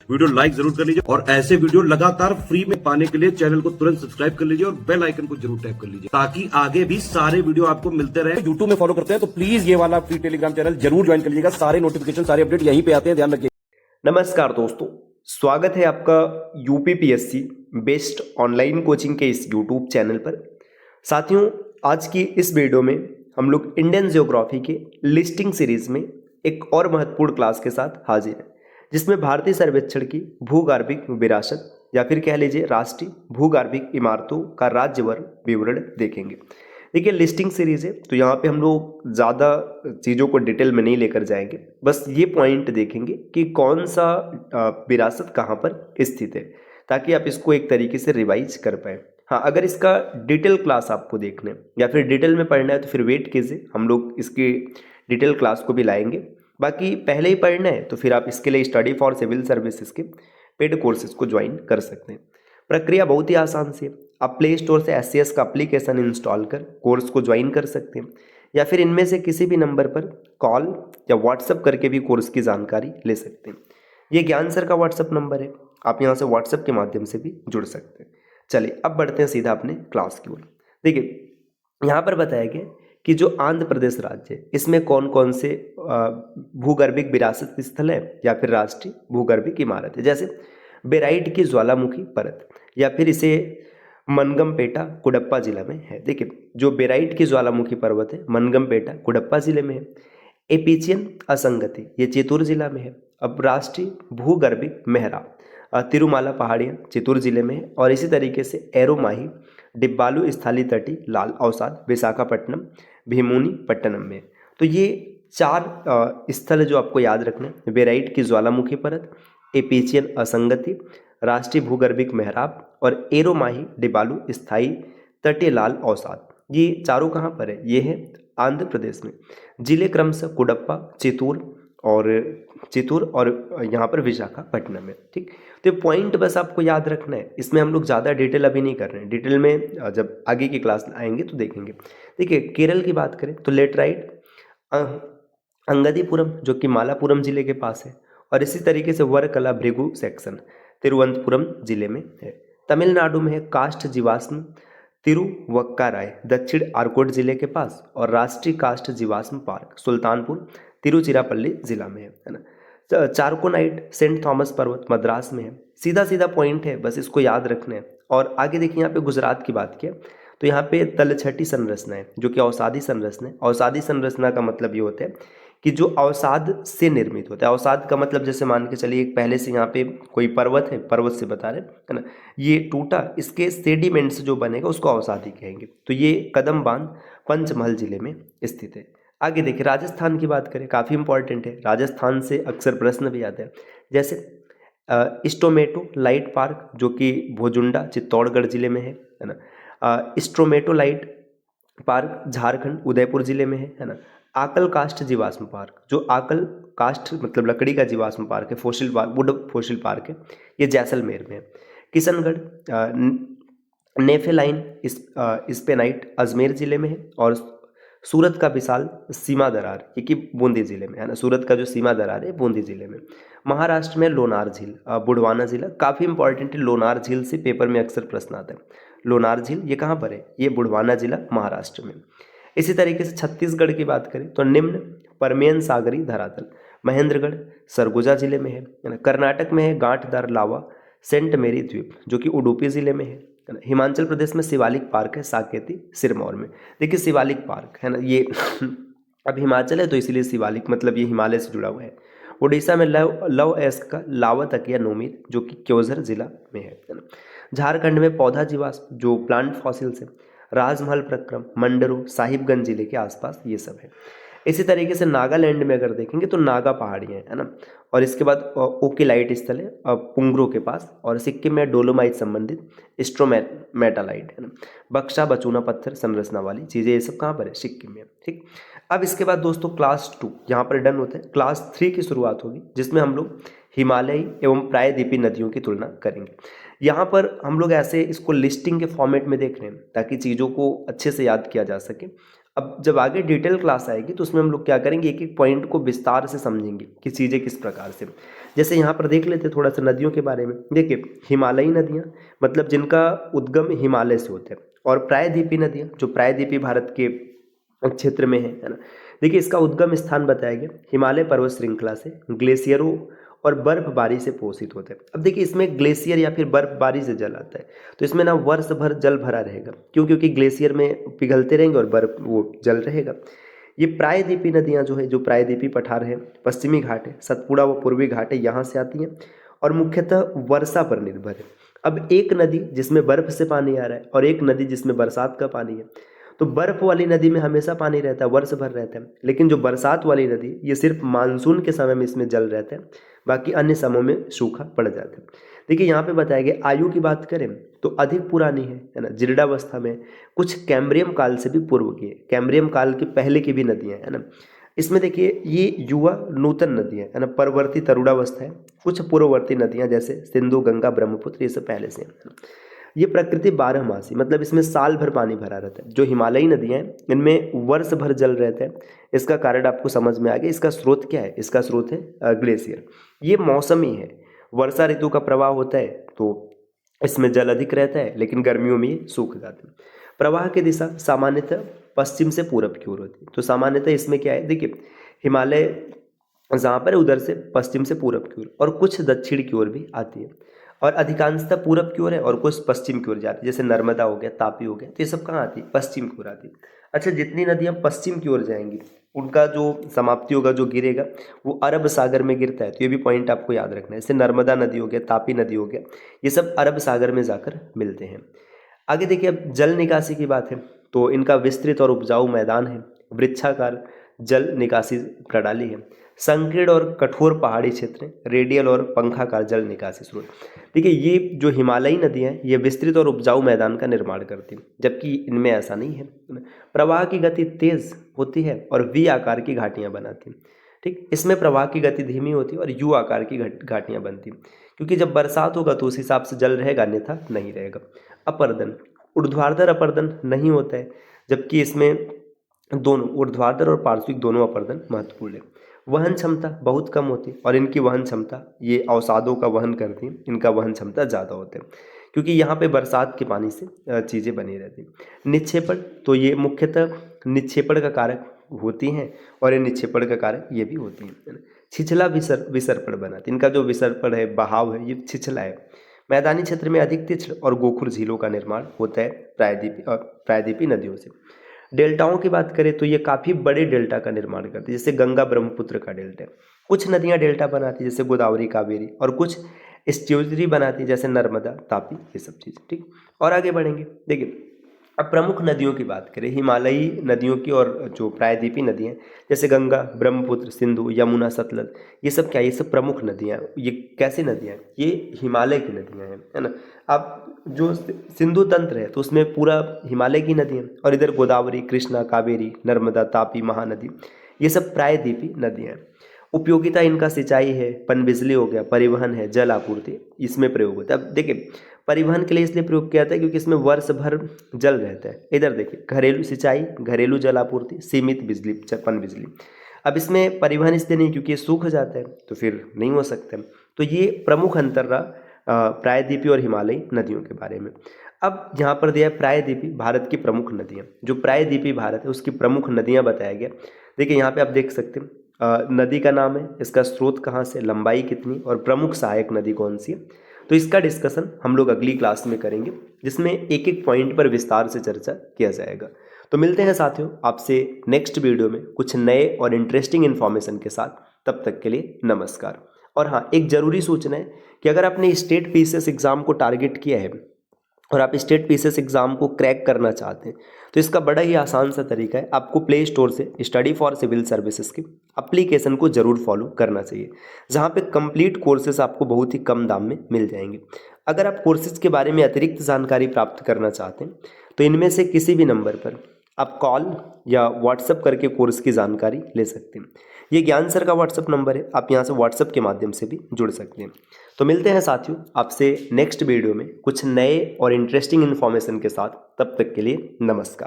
Video like जरूर कर लीजिए और ऐसे वीडियो लगातार फ्री में पाने के लिए चैनल को तुरंत सब्सक्राइब कर लीजिए और बेल आइकन को जरूर टैप कर लीजिए ताकि आगे भी सारे वीडियो आपको मिलते रहे। यूट्यूब में फॉलो करते हैं तो प्लीज ये वाला फ्री टेलीग्राम चैनल जरूर ज्वाइन कर लीजिएगा। सारे नोटिफिकेशन सारे अपडेट यहीं पे आते हैं, ध्यान रखिए। नमस्कार दोस्तों, स्वागत है आपका यूपीपीएससी बेस्ड ऑनलाइन कोचिंग के इस यूट्यूब चैनल पर। साथियों, आज की इस वीडियो में हम लोग इंडियन ज्योग्राफी के लिस्टिंग सीरीज में एक और महत्वपूर्ण क्लास के साथ हाजिर हैं, जिसमें भारतीय सर्वेक्षण की भूगर्भिक विरासत या फिर कह लीजिए राष्ट्रीय भूगर्भिक इमारतों का राज्यवार विवरण देखेंगे। देखिए, लिस्टिंग सीरीज है तो यहाँ पे हम लोग ज़्यादा चीज़ों को डिटेल में नहीं लेकर जाएंगे, बस ये पॉइंट देखेंगे कि कौन सा विरासत कहाँ पर स्थित है, ताकि आप इसको एक तरीके से रिवाइज कर पाए। हाँ, अगर इसका डिटेल क्लास आपको देखना है या फिर डिटेल में पढ़ना है तो फिर वेट कीजिए, हम लोग इसकी डिटेल क्लास को भी लाएंगे। बाकी पहले ही पढ़ना है तो फिर आप इसके लिए स्टडी फॉर सिविल सर्विसेज के पेड कोर्सेज को ज्वाइन कर सकते हैं। प्रक्रिया बहुत ही आसान सी है। आप प्ले स्टोर से SCS का एप्लीकेशन इंस्टॉल कर कोर्स को ज्वाइन कर सकते हैं या फिर इनमें से किसी भी नंबर पर कॉल या व्हाट्सएप करके भी कोर्स की जानकारी ले सकते हैं। ये ज्ञान सर का व्हाट्सएप नंबर है, आप यहाँ से व्हाट्सएप के माध्यम से भी जुड़ सकते हैं। चलिए अब बढ़ते हैं सीधा अपने क्लास की ओर। देखिए, यहाँ पर बताया गया कि जो आंध्र प्रदेश राज्य है इसमें कौन कौन से भूगर्भिक विरासत स्थल है या फिर राष्ट्रीय भूगर्भिक इमारत है। जैसे बेराइट की ज्वालामुखी परत या फिर इसे मनगमपेटा कुडप्पा जिला में है। देखिए, जो बेराइट की ज्वालामुखी पर्वत है मनगमपेटा कुडप्पा जिले में है। एपिचियन असंगति ये चित्तूर जिला में है। अब राष्ट्रीय भूगर्भिक मेहरा तिरुमाला पहाड़ियाँ चित्तूर जिले में है। और इसी तरीके से एरोमाही डिब्बालू स्थली तटी लाल अवसाद विशाखापट्टनम भीमुनी पट्टनम में। तो ये चार स्थल जो आपको याद रखना है, बेराइट की ज्वालामुखी परत, एपिचियन असंगति, राष्ट्रीय भूगर्भिक मेहराब और एरोमाही डिबालू स्थायी तटीय लाल अवसाद, ये चारों कहाँ पर है? ये है आंध्र प्रदेश में। जिले क्रमशः कुडप्पा चित्तूर और यहाँ पर विशाखापट्टनम में। ठीक, तो ये पॉइंट बस आपको याद रखना है। इसमें हम लोग ज़्यादा डिटेल अभी नहीं कर रहे हैं, डिटेल में जब आगे की क्लास आएंगे तो देखेंगे। देखिए, केरल की बात करें तो लेटराइट अंगदीपुरम जो कि मालापुरम जिले के पास है। और इसी तरीके से वरकला भृगु सेक्शन तिरुवनंतपुरम जिले में है। तमिलनाडु में है काष्ठ जीवाश्म तिरुवक्काराय दक्षिण आर्कोट जिले के पास। और राष्ट्रीय काष्ठ जीवाश्म पार्क सुल्तानपुर तिरुचिरापल्ली जिला में है ना। चारकोनाइट सेंट थॉमस पर्वत मद्रास में है। सीधा सीधा पॉइंट है, बस इसको याद रखना है। और आगे देखिए, यहाँ पे गुजरात की बात किया तो यहाँ पे तलछटी संरचना है जो कि अवसादी संरचना है। अवसादी संरचना का मतलब ये होता है कि जो अवसाद से निर्मित होता है। अवसाद का मतलब जैसे मान के चलिए एक पहले से यहाँ पे कोई पर्वत है, पर्वत से बता रहे है ना, ये टूटा, इसके सेडिमेंट्स जो बनेगा उसको अवसादी कहेंगे। तो ये कदम बांध पंचमहल जिले में स्थित है। आगे देखिए, राजस्थान की बात करें, काफ़ी इंपॉर्टेंट है। राजस्थान से अक्सर प्रश्न भी आते हैं। जैसे स्टोमेटो लाइट पार्क जो कि भोजुंडा चित्तौड़गढ़ जिले में है ना। स्ट्रोमेटो लाइट पार्क झारखंड उदयपुर जिले में है ना। आकल काष्ठ जीवाश्म पार्क जो आकल काष्ठ मतलब लकड़ी का जीवाश्म पार्क है, fossil park, would fossil park है, ये जैसलमेर में है। किशनगढ़ नेफेलाइन स्पेनाइट अजमेर जिले में है। और सूरत का विशाल सीमा दरार ये कि बूंदी जिले में है ना। सूरत का जो सीमा दरार है बूंदी जिले में। महाराष्ट्र में लोनार झील बुढ़वाना जिला, काफ़ी इंपॉर्टेंट है। लोनार झील से पेपर में अक्सर प्रश्न आता है। लोनार झील ये कहाँ पर है? ये बुढ़वाना जिला महाराष्ट्र में। इसी तरीके से छत्तीसगढ़ की बात करें तो निम्न परमियन सागरी धरातल महेंद्रगढ़ सरगुजा जिले में है ना। कर्नाटक में है गांठदार लावा सेंट मेरी द्वीप जो कि उडुपी जिले में है ना। हिमाचल प्रदेश में शिवालिक पार्क है साकेती सिरमौर में। देखिए, शिवालिक पार्क है ना, ये अब हिमाचल है तो इसीलिए शिवालिक मतलब ये हिमालय से जुड़ा हुआ है। उड़ीसा में लव एस्क का लावा तकिया नोमीर जो कि क्योझर जिला में है ना। झारखंड में पौधा जीवाश्म जो प्लांट फॉसिल्स है राजमहल प्रक्रम मंडरू साहिबगंज जिले के आसपास ये सब है। इसी तरीके से नागालैंड में अगर देखेंगे तो नागा पहाड़ियाँ है ना। और इसके बाद ओकिलाइट स्थल है पुंगरो के पास। और सिक्किम में डोलोमाइट संबंधित स्ट्रोमेटालाइट है ना। बक्सा बचूना पत्थर संरचना वाली चीज़ें ये सब कहाँ पर है? सिक्किम में। ठीक, अब इसके बाद दोस्तों क्लास 2 यहाँ पर डन होता है। क्लास 3 की शुरुआत होगी जिसमें हम लोग हिमालयी एवं प्रायद्वीपीय नदियों की तुलना करेंगे। यहाँ पर हम लोग ऐसे इसको लिस्टिंग के फॉर्मेट में देख रहे हैं ताकि चीज़ों को अच्छे से याद किया जा सके। अब जब आगे डिटेल क्लास आएगी तो उसमें हम लोग क्या करेंगे, एक एक पॉइंट को विस्तार से समझेंगे कि चीज़ें किस प्रकार से। जैसे यहाँ पर देख लेते थोड़ा सा नदियों के बारे में। देखिए, हिमालयी नदियाँ मतलब जिनका उद्गम हिमालय से होता है, और प्रायद्वीपीय नदियाँ जो प्रायद्वीपीय भारत के क्षेत्र में है ना। देखिए, इसका उद्गम स्थान बताया गया हिमालय पर्वत श्रृंखला से, ग्लेशियरों और बर्फबारी से पोषित होता है। अब देखिए, इसमें ग्लेशियर या फिर बर्फबारी से जल आता है, तो इसमें ना वर्ष भर जल भरा रहेगा। क्यों? क्योंकि ग्लेशियर में पिघलते रहेंगे और बर्फ वो जल रहेगा। ये प्रायद्वीपीय नदियाँ जो है, जो प्रायद्वीपीय पठार है, पश्चिमी घाट है, सतपुड़ा व पूर्वी घाट है, यहाँ से आती हैं और मुख्यतः वर्षा पर निर्भर है। अब एक नदी जिसमें बर्फ से पानी आ रहा है और एक नदी जिसमें बरसात का पानी है, तो बर्फ वाली नदी में हमेशा पानी रहता है, वर्ष भर रहता है। लेकिन जो बरसात वाली नदी, ये सिर्फ मानसून के समय में इसमें जल रहता है, बाकी अन्य समयों में सूखा पड़ जाता है। देखिए, यहाँ पे बताया गया आयु की बात करें तो अधिक पुरानी है ना, जीर्णावस्था में, कुछ कैम्ब्रियम काल से भी पूर्व की है, कैम्ब्रियम काल के पहले की भी नदियाँ है ना। इसमें देखिए, ये युवा नूतन नदी है ना, परवर्ती तरुणावस्था है। कुछ पूर्ववर्ती नदियाँ जैसे सिंधु, गंगा, ब्रह्मपुत्र, ये सब पहले से है। ये प्रकृति 12 मासी, मतलब इसमें साल भर पानी भरा रहता है। जो हिमालयी नदियाँ हैं इनमें वर्ष भर जल रहता है। इसका कारण आपको समझ में आ गया। इसका स्रोत क्या है? इसका स्रोत है ग्लेशियर। ये मौसमी है, वर्षा ऋतु का प्रवाह होता है तो इसमें जल अधिक रहता है, लेकिन गर्मियों में ये सूख जाते हैं। प्रवाह की दिशा सामान्यतः पश्चिम से पूरब की ओर होती है। तो सामान्यतः इसमें क्या है, देखिए, हिमालय जहाँ पर है उधर से पश्चिम से पूरब की ओर, और कुछ दक्षिण की ओर भी आती है, और अधिकांशतः पूरब की ओर है और कुछ पश्चिम की ओर जाती है। जैसे नर्मदा हो गया, तापी हो गया, तो ये सब कहाँ आती है? पश्चिम की ओर आती है। अच्छा, जितनी नदियाँ पश्चिम की ओर जाएंगी उनका जो समाप्ति होगा, जो गिरेगा, वो अरब सागर में गिरता है। तो ये भी पॉइंट आपको याद रखना है। जैसे नर्मदा नदी हो गया, तापी नदी हो गया, ये सब अरब सागर में जाकर मिलते हैं। आगे देखिए, अब जल निकासी की बात है तो इनका विस्तृत और उपजाऊ मैदान है, वृक्षाकार जल निकासी प्रणाली है, संकीर्ण और कठोर पहाड़ी क्षेत्र है, रेडियल और पंखाकार जल निकासी स्रोत। देखिए, ये जो हिमालयी नदियाँ हैं ये विस्तृत और उपजाऊ मैदान का निर्माण करती हैं, जबकि इनमें ऐसा नहीं है। प्रवाह की गति तेज होती है और वी आकार की घाटियाँ बनाती हैं। ठीक, इसमें प्रवाह की गति धीमी होती है और यू आकार की घाटियाँ बनती हैं, क्योंकि जब बरसात होगा तो उस हिसाब से जल रहेगा, अन्यथा नहीं रहेगा। अपर्दन, ऊर्ध्वाधर अपर्दन नहीं होता है, जबकि इसमें दोनों ऊर्ध्वाधर और पार्श्विक दोनों अपर्दन महत्वपूर्ण है। वहन क्षमता बहुत कम होती है, और इनकी वहन क्षमता, ये अवसादों का वहन करती हैं, इनका वहन क्षमता ज़्यादा होता है, क्योंकि यहाँ पे बरसात के पानी से चीज़ें बनी रहती हैं। निक्षेपण, तो ये मुख्यतः निक्षेपण का कारक होती हैं, और ये निक्षेपण का कारक ये भी होती हैं। छिछला विसर्पण बनाती, इनका जो विसर्पण है, बहाव है, ये छिछला है। मैदानी क्षेत्र में अधिक तीक्ष्ण और गोखुर झीलों का निर्माण होता है प्रायद्वीपीय नदियों से। डेल्टाओं की बात करें तो ये काफ़ी बड़े डेल्टा का निर्माण करती है, जैसे गंगा ब्रह्मपुत्र का डेल्टा। कुछ नदियाँ डेल्टा बनाती है जैसे गोदावरी, कावेरी, और कुछ एस्ट्यूजरी बनाती है जैसे नर्मदा, तापी, ये सब चीज़। ठीक, और आगे बढ़ेंगे। देखिए, अब प्रमुख नदियों की बात करें, हिमालयी नदियों की और जो प्रायद्वीपीय नदियाँ जैसे गंगा, ब्रह्मपुत्र, सिंधु, यमुना, सतलज, ये सब क्या है? ये सब प्रमुख नदियाँ। ये कैसी नदियाँ हैं? ये हिमालय की नदियाँ हैं, है ना। अब जो सिंधु तंत्र है तो उसमें पूरा हिमालय की नदियाँ, और इधर गोदावरी, कृष्णा, कावेरी, नर्मदा, तापी, महानदी, ये सब प्रायद्वीपीय नदियाँ हैं। उपयोगिता इनका सिंचाई है, पनबिजली हो गया, परिवहन है, जल आपूर्ति, इसमें प्रयोग होता है। अब देखिए, परिवहन के लिए इसलिए प्रयोग किया जाता है क्योंकि इसमें वर्ष भर जल रहता है। इधर देखिए, घरेलू सिंचाई, घरेलू जल आपूर्ति, सीमित बिजली, पनबिजली। अब इसमें परिवहन इसलिए नहीं क्योंकि ये सूख जाता है तो फिर नहीं हो सकता। तो ये प्रमुख अंतर रहा प्रायद्वीपीय और हिमालयी नदियों के बारे में। अब यहाँ पर दिया है प्रायद्वीपीय भारत की प्रमुख नदियाँ। जो प्रायद्वीपीय भारत है उसकी प्रमुख नदियाँ बताया गया। देखिए, यहाँ पे आप देख सकते हैं नदी का नाम है, इसका स्रोत कहाँ से, लंबाई कितनी, और प्रमुख सहायक नदी कौन सी है। तो इसका डिस्कशन हम लोग अगली क्लास में करेंगे, जिसमें एक एक पॉइंट पर विस्तार से चर्चा किया जाएगा। तो मिलते हैं साथियों आपसे नेक्स्ट वीडियो में कुछ नए और इंटरेस्टिंग इन्फॉर्मेशन के साथ। तब तक के लिए नमस्कार। और हाँ, एक ज़रूरी सूचना है कि अगर आपने स्टेट पीसीएस एग्ज़ाम को टारगेट किया है और आप स्टेट पीसीएस एग्ज़ाम को क्रैक करना चाहते हैं तो इसका बड़ा ही आसान सा तरीका है, आपको प्ले स्टोर से स्टडी फॉर सिविल सर्विसेज की एप्लीकेशन को ज़रूर फॉलो करना चाहिए, जहाँ पे कंप्लीट कोर्सेज आपको बहुत ही कम दाम में मिल जाएंगे। अगर आप कोर्सेज के बारे में अतिरिक्त जानकारी प्राप्त करना चाहते हैं तो इनमें से किसी भी नंबर पर आप कॉल या व्हाट्सएप करके कोर्स की जानकारी ले सकते हैं। ये ज्ञान सर का व्हाट्सएप नंबर है, आप यहाँ से व्हाट्सएप के माध्यम से भी जुड़ सकते हैं। तो मिलते हैं साथियों आपसे नेक्स्ट वीडियो में कुछ नए और इंटरेस्टिंग इन्फॉर्मेशन के साथ। तब तक के लिए नमस्कार।